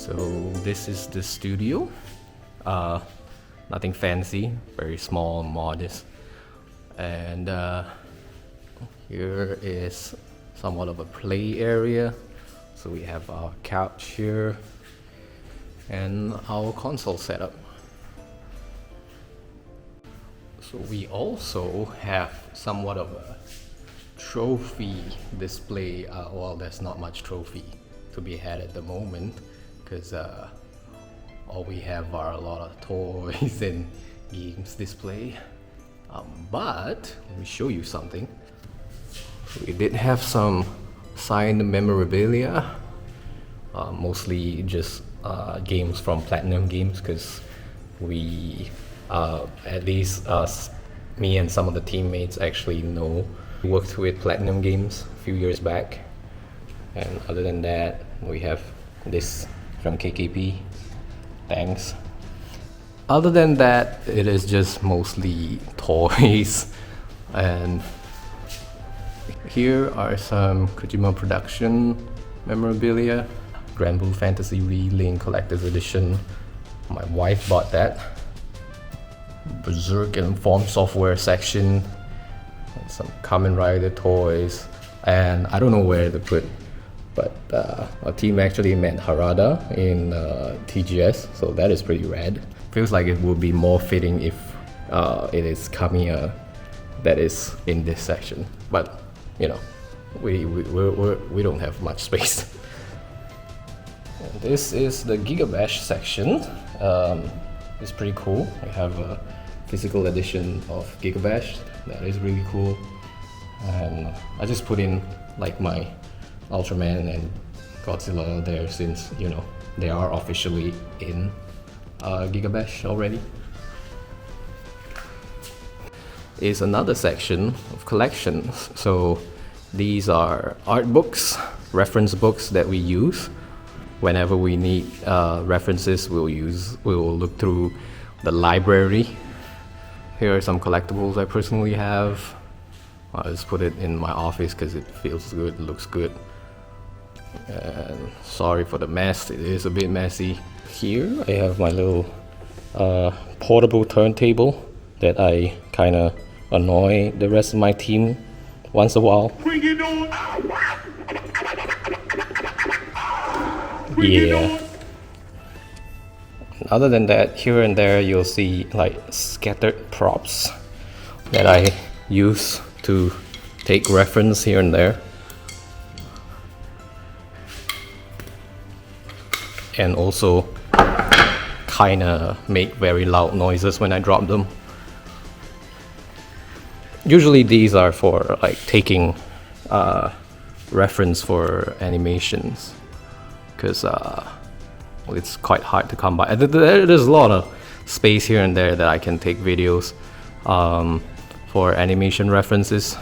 So this is the studio. Nothing fancy, very small, modest. And here is somewhat of a play area. So we have our couch here and our console setup. So we also have somewhat of a trophy display. Well, there's not much trophy to be had at the moment because all we have are a lot of toys and games display. But let me show you something. We did have some signed memorabilia, mostly just games from Platinum Games, because we, at least us, me and some of the teammates actually worked with Platinum Games a few years back. And other than that, we have this from KKP. Thanks. Other than that, it is just mostly toys. And here are some Kojima Production memorabilia. Grand Blue Fantasy Relink Collector's Edition. My wife bought that. Berserk and Form Software section. And some Kamen Rider toys. And I don't know where to put, but our team actually met Harada in TGS, so that is pretty rad. Feels like it would be more fitting if it is Kamiya that is in this section, but you know, we don't have much space. And this is the Gigabash section. It's pretty cool. We have a physical edition of Gigabash that is really cool, and I just put in like my Ultraman and Godzilla there, since you know they are officially in Gigabash already. Is another section of collections. So these are art books, reference books that we use whenever we need references. We'll look through the library. Here are some collectibles I personally have. I'll just put it in my office because it feels good, looks good. And sorry for the mess, it is a bit messy. Here I have my little portable turntable that I kind of annoy the rest of my team once in a while. Yeah. Other than that, here and there you'll see like scattered props that I use to take reference here and there. And also kinda make very loud noises when I drop them. Usually these are for like taking reference for animations, because it's quite hard to come by. There's a lot of space here and there that I can take videos for animation references,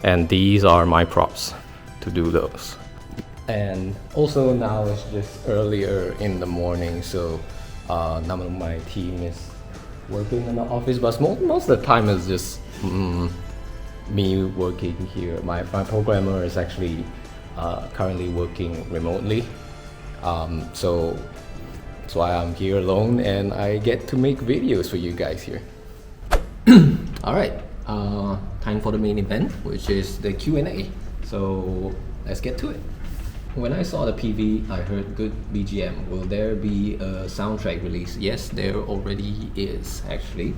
and these are my props to do those. And also now it's just earlier in the morning, so none of my team is working in the office, but most of the time it's just me working here. My programmer is actually currently working remotely, so that's why I'm here alone and I get to make videos for you guys here. Alright, time for the main event, which is the Q&A. So let's get to it. When I saw the PV, I heard good BGM. Will there be a soundtrack release? Yes, there already is actually.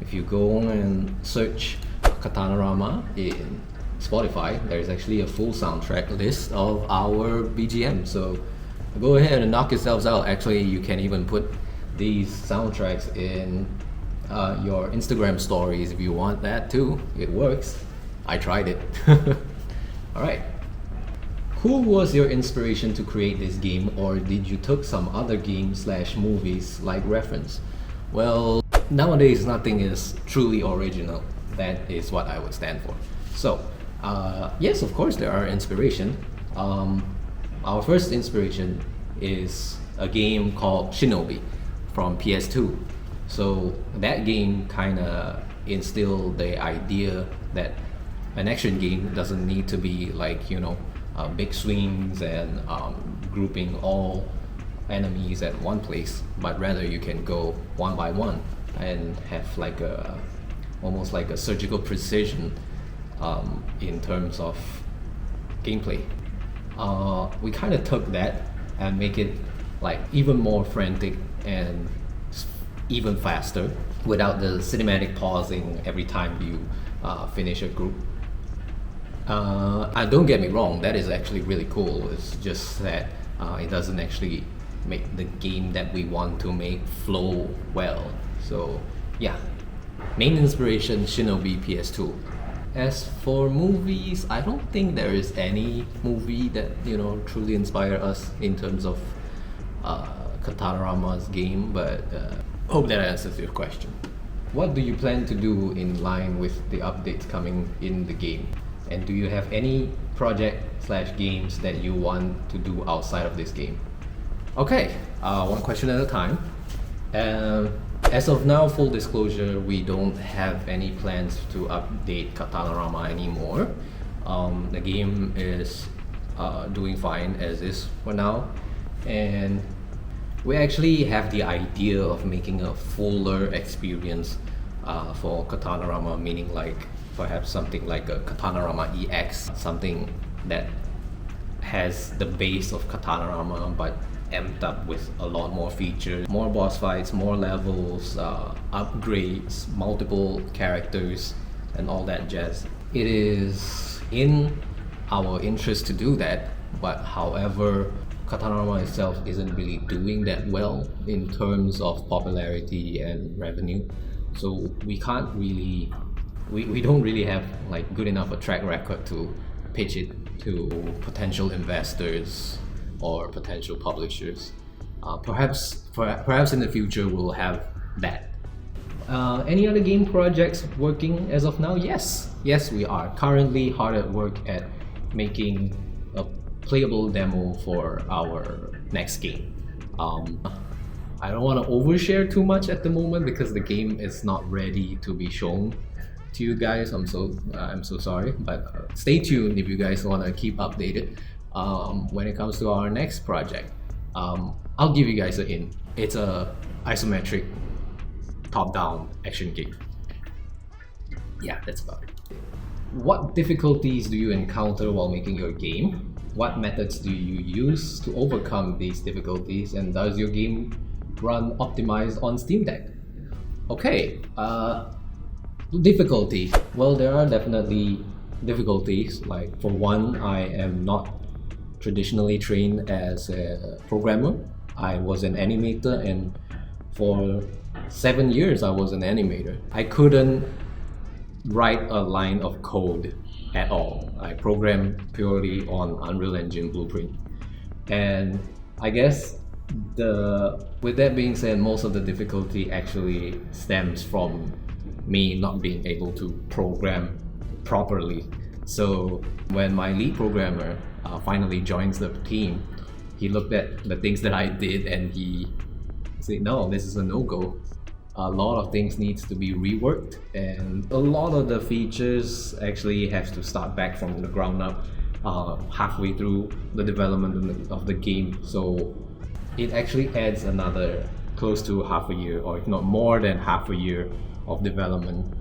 If you go and search Katana Rama in Spotify, there is actually a full soundtrack list of our BGM. So go ahead and knock yourselves out. Actually, you can even put these soundtracks in your Instagram stories if you want that too. It works. I tried it. Alright. Who was your inspiration to create this game, or did you took some other games / movies like reference? Well, nowadays nothing is truly original. That is what I would stand for. So, yes, of course there are inspiration. Our first inspiration is a game called Shinobi from PS2. So that game kind of instilled the idea that an action game doesn't need to be like, you know, big swings and grouping all enemies at one place, but rather you can go one by one and have like a almost like a surgical precision in terms of gameplay. We kind of took that and make it like even more frantic and even faster without the cinematic pausing every time you finish a group. And don't get me wrong, that is actually really cool. It's just that it doesn't actually make the game that we want to make flow well. So yeah, main inspiration Shinobi PS2. As for movies, I don't think there is any movie that truly inspired us in terms of Katana Rama's game, but hope that answers your question. What do you plan to do in line with the updates coming in the game? And do you have any project/games that you want to do outside of this game? Okay, one question at a time. As of now, full disclosure, we don't have any plans to update Katana Rama anymore. The game is doing fine as is for now, and we actually have the idea of making a fuller experience for Katana Rama, meaning like perhaps something like a Katana Rama EX, something that has the base of Katana Rama but amped up with a lot more features, more boss fights, more levels, upgrades, multiple characters, and all that jazz. It is in our interest to do that, but however, Katana Rama itself isn't really doing that well in terms of popularity and revenue, so we can't really, we don't really have like good enough a track record to pitch it to potential investors or potential publishers. Perhaps in the future we'll have that. Any other game projects working as of now? Yes, we are currently hard at work at making a playable demo for our next game. I don't want to overshare too much at the moment because the game is not ready to be shown to you guys. I'm so sorry, but stay tuned if you guys want to keep updated when it comes to our next project. I'll give you guys a hint. It's a isometric top-down action game. Yeah, that's about it. What difficulties do you encounter while making your game? What methods do you use to overcome these difficulties? And does your game run optimized on Steam Deck? Okay, difficulties. Well, there are definitely difficulties. Like for one, I am not traditionally trained as a programmer. I was an animator, and for 7 years I was an animator. I couldn't write a line of code at all. I programmed purely on Unreal Engine Blueprint. And I guess with that being said, most of the difficulty actually stems from me not being able to program properly. So when my lead programmer finally joins the team, he looked at the things that I did and he said, no, this is a no-go. A lot of things needs to be reworked, and a lot of the features actually have to start back from the ground up halfway through the development of the game. So it actually adds another close to half a year, or if not more than half a year of development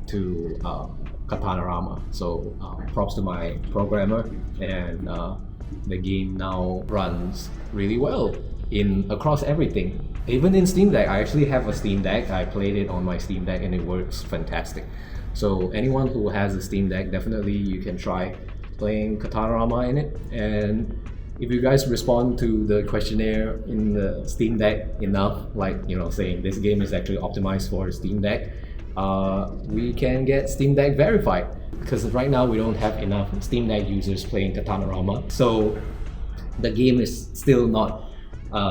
to Katana Rama. So props to my programmer, and the game now runs really well across everything. Even in Steam Deck, I actually have a Steam Deck. I played it on my Steam Deck and it works fantastic. So anyone who has a Steam Deck, definitely you can try playing Katana Rama in it. And if you guys respond to the questionnaire in the Steam Deck enough, like saying this game is actually optimized for Steam Deck, we can get Steam Deck verified. Because right now we don't have enough Steam Deck users playing Katana Rama, so the game is still not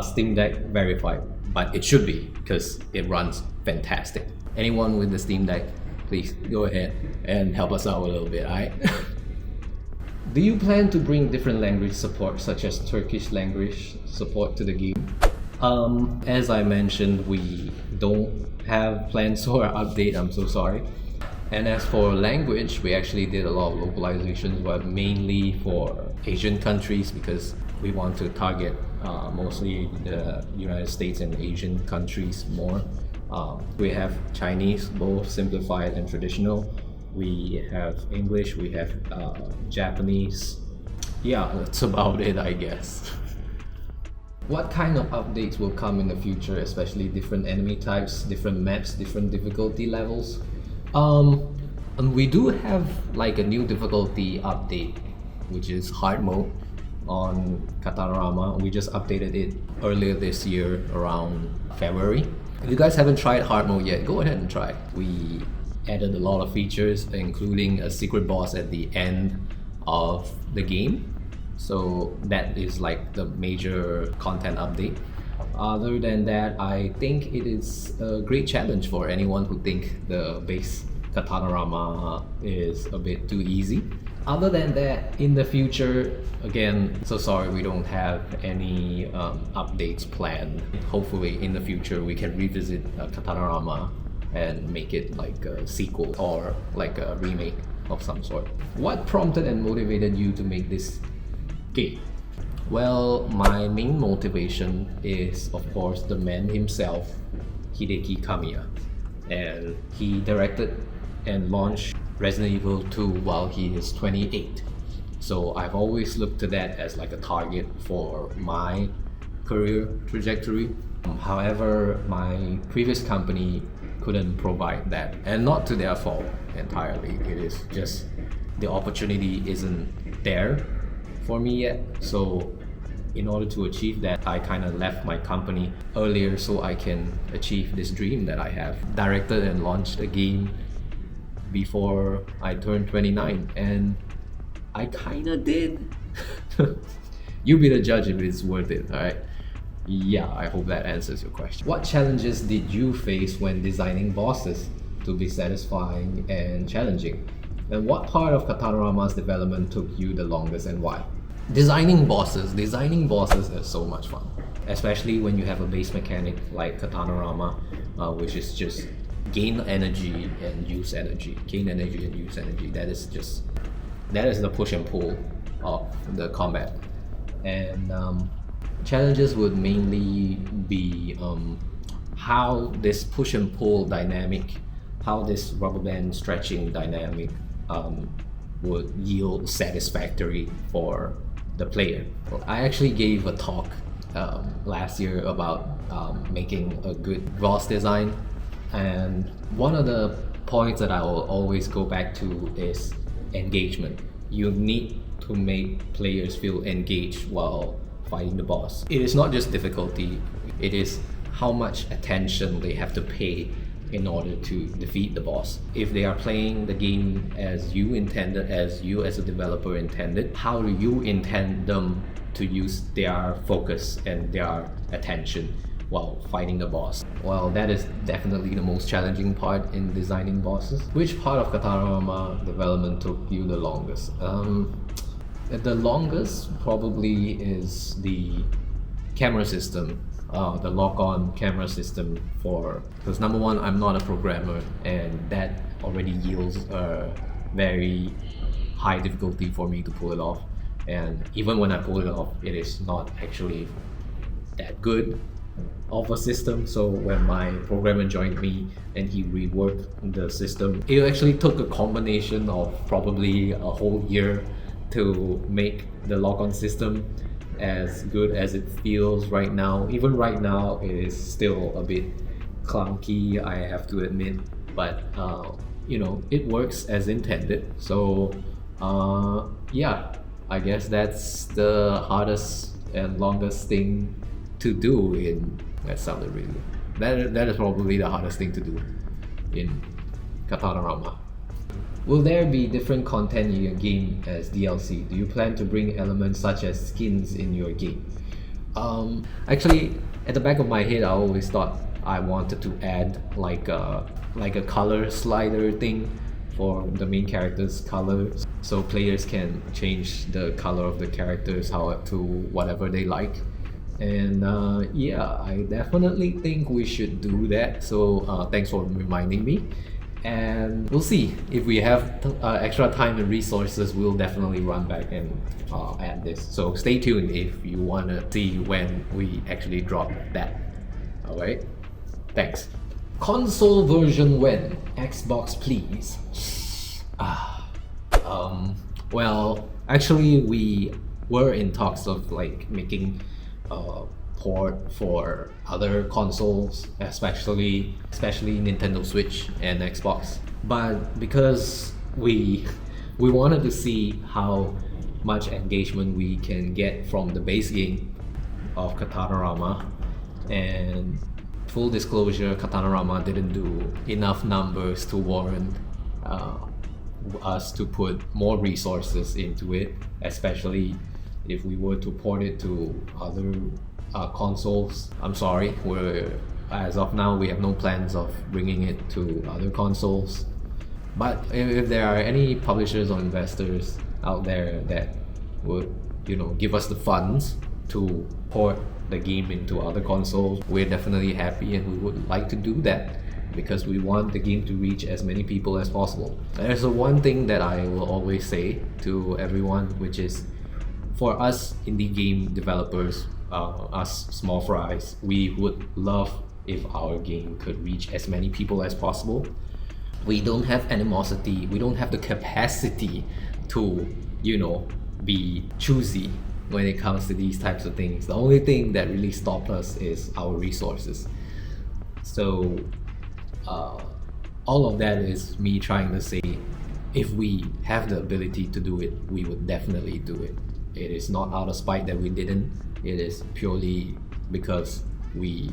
Steam Deck verified, but it should be because it runs fantastic. Anyone with the Steam Deck, please go ahead and help us out a little bit, alright? Do you plan to bring different language support, such as Turkish language support, to the game? As I mentioned, we don't have plans for an update, I'm so sorry. And as for language, we actually did a lot of localizations, but mainly for Asian countries because we want to target mostly the United States and Asian countries more. We have Chinese, both simplified and traditional. We have English, we have Japanese. Yeah, that's about it, I guess. What kind of updates will come in the future, especially different enemy types, different maps, different difficulty levels? And we do have like a new difficulty update, which is hard mode on Katana Rama. We just updated it earlier this year around February. If you guys haven't tried hard mode yet, go ahead and try. We added a lot of features, including a secret boss at the end of the game. So that is like the major content update. Other than that, I think it is a great challenge for anyone who think the base Katana Rama is a bit too easy. Other than that, in the future, again, so sorry we don't have any updates planned. Hopefully in the future we can revisit Katana Rama and make it like a sequel or like a remake of some sort. What prompted and motivated you to make this game? Well, my main motivation is of course the man himself, Hideki Kamiya, and he directed and launched Resident Evil 2 while he is 28. So I've always looked to that as like a target for my career trajectory. However, my previous company couldn't provide that, and not to their fault entirely. It is just the opportunity isn't there for me yet. So in order to achieve that, I kind of left my company earlier so I can achieve this dream that I have. Directed and launched a game before I turned 29, and I kind of did. You be the judge if it's worth it, alright? Yeah, I hope that answers your question. What challenges did you face when designing bosses to be satisfying and challenging? And what part of Katana Rama's development took you the longest and why? Designing bosses is so much fun, especially when you have a base mechanic like Katana Rama, which is just gain energy and use energy. Gain energy and use energy. That is the push and pull of the combat. And challenges would mainly be how this push and pull dynamic, how this rubber band stretching dynamic would yield satisfactory for the player. I actually gave a talk last year about making a good boss design, and one of the points that I will always go back to is engagement. You need to make players feel engaged while fighting the boss. It is not just difficulty, it is how much attention they have to pay in order to defeat the boss. If they are playing the game as you intended, as you as a developer intended, how do you intend them to use their focus and their attention while fighting the boss? Well, that is definitely the most challenging part in designing bosses. Which part of Katana Rama development took you the longest? The longest probably is the camera system. The lock-on camera system, because number one, I'm not a programmer, and that already yields a very high difficulty for me to pull it off. And even when I pull it off, it is not actually that good of a system. So when my programmer joined me and he reworked the system, it actually took a combination of probably a whole year to make the lock-on system as good as it feels right now. Even right now, it is still a bit clunky, I have to admit, but it works as intended. So yeah, I guess that's the hardest and longest thing to do in that sounded really that is probably the hardest thing to do in Katana Rama. Will there be different content in your game as DLC? Do you plan to bring elements such as skins in your game? Actually, at the back of my head, I always thought I wanted to add like a color slider thing for the main character's color, so players can change the color of the characters to whatever they like. And yeah, I definitely think we should do that. So thanks for reminding me. and we'll see if we have extra time and resources. We'll definitely run back and add this. So stay tuned if you want to see when we actually drop that. All right, thanks. Console version when? Xbox please. Well, actually we were in talks of like making port for other consoles, especially Nintendo Switch and Xbox. But because we wanted to see how much engagement we can get from the base game of Katana Rama, and full disclosure, Katana Rama didn't do enough numbers to warrant us to put more resources into it, especially if we were to port it to other consoles. I'm sorry, as of now we have no plans of bringing it to other consoles. But if there are any publishers or investors out there that would, give us the funds to port the game into other consoles, we're definitely happy and we would like to do that, because we want the game to reach as many people as possible. There's one thing that I will always say to everyone, which is, for us indie game developers, us small fries, we would love if our game could reach as many people as possible. We don't have animosity, we don't have the capacity to, be choosy when it comes to these types of things. The only thing that really stops us is our resources. So all of that is me trying to say, if we have the ability to do it, we would definitely do it. It is not out of spite that we didn't. It is purely because we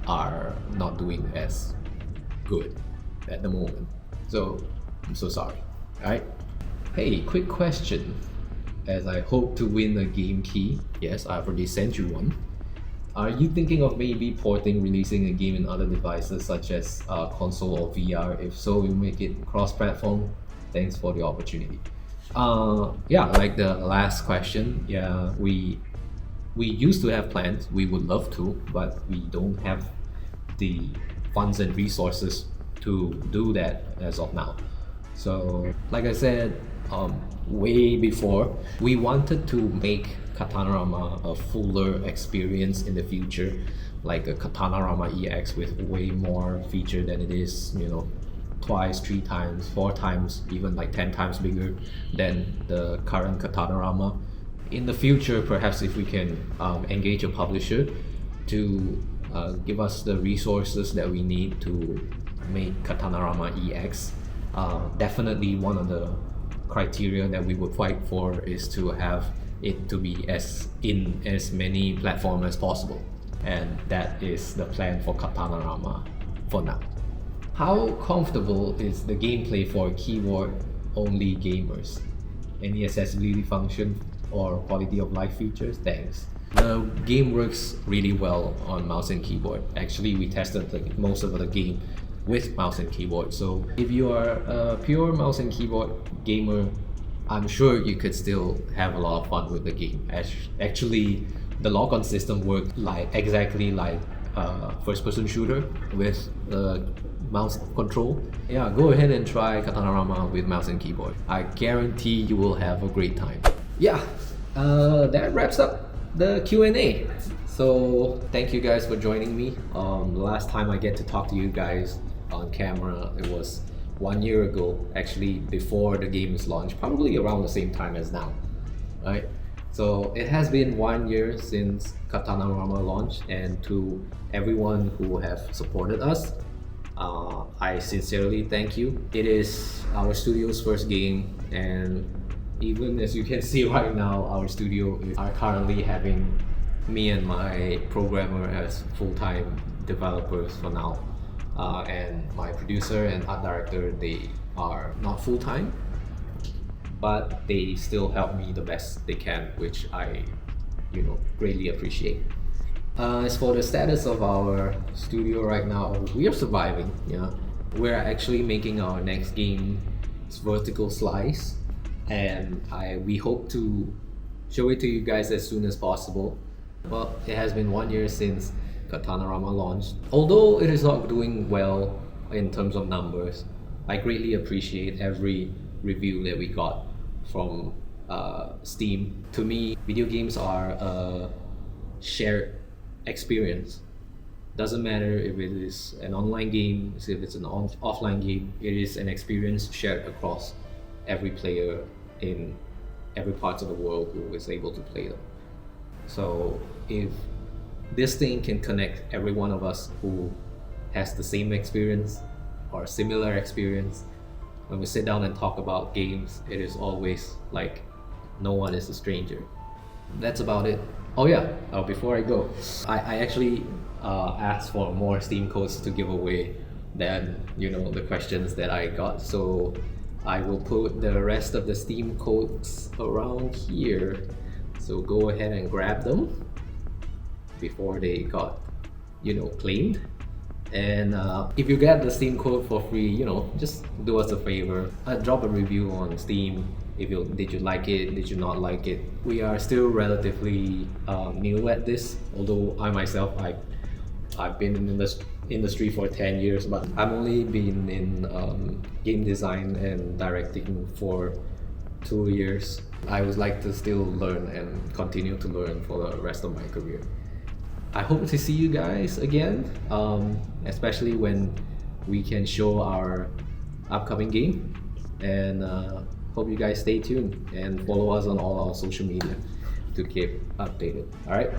are not doing as good at the moment. So I'm so sorry. Alright? Hey, quick question. As I hope to win a game key, yes, I've already sent you one. Are you thinking of maybe releasing a game in other devices such as console or VR? If so, you make it cross-platform. Thanks for the opportunity. Yeah, like the last question, yeah, we used to have plans. We would love to, but we don't have the funds and resources to do that as of now. So, like I said, way before, we wanted to make Katana Rama a fuller experience in the future, like a Katana Rama EX with way more feature than it is, twice, 3 times, 4 times, even like 10 times bigger than the current Katana Rama. In the future, perhaps if we can engage a publisher to give us the resources that we need to make Katana Rama EX, definitely one of the criteria that we would fight for is to have it to be in as many platforms as possible, and that is the plan for Katana Rama for now. How comfortable is the gameplay for keyboard only gamers? Any accessibility function or quality of life features? Thanks. The game works really well on mouse and keyboard. Actually, we tested most of the game with mouse and keyboard. So if you are a pure mouse and keyboard gamer, I'm sure you could still have a lot of fun with the game. Actually, the lock-on system worked exactly like first-person shooter with the mouse control. Yeah, go ahead and try Katana Rama with mouse and keyboard. I guarantee you will have a great time. Yeah, that wraps up the Q&A. So thank you guys for joining me. The last time I get to talk to you guys on camera, it was 1 year ago, actually before the game is launched, probably around the same time as now, right? So it has been 1 year since Katana Rama launched, and to everyone who have supported us, I sincerely thank you. It is our studio's first game, and even as you can see right now, our studio are currently having me and my programmer as full-time developers for now. And my producer and art director, they are not full-time, but they still help me the best they can, which I greatly appreciate. As for the status of our studio right now, we are surviving. We're actually making our next game, Vertical Slice, and we hope to show it to you guys as soon as possible. Well, it has been 1 year since Katana Rama launched. Although it is not doing well in terms of numbers, I greatly appreciate every review that we got from Steam. To me, video games are a shared experience. Doesn't matter if it is an online game, if it's an offline game, it is an experience shared across every player in every part of the world who is able to play them. So if this thing can connect every one of us who has the same experience or similar experience, when we sit down and talk about games, it is always like no one is a stranger. That's about it. Oh yeah, before I go, I actually asked for more Steam codes to give away than the questions that I got. So I will put the rest of the Steam codes around here. So go ahead and grab them before they got claimed. And if you get the Steam code for free, just do us a favor, drop a review on Steam. Did you like it, did you not like it? We are still relatively new at this, although I myself, I've been in this industry for 10 years, but I've only been in game design and directing for 2 years. I would like to still learn and continue to learn for the rest of my career. I hope to see you guys again, especially when we can show our upcoming game. And hope you guys stay tuned and follow us on all our social media to keep updated. All right.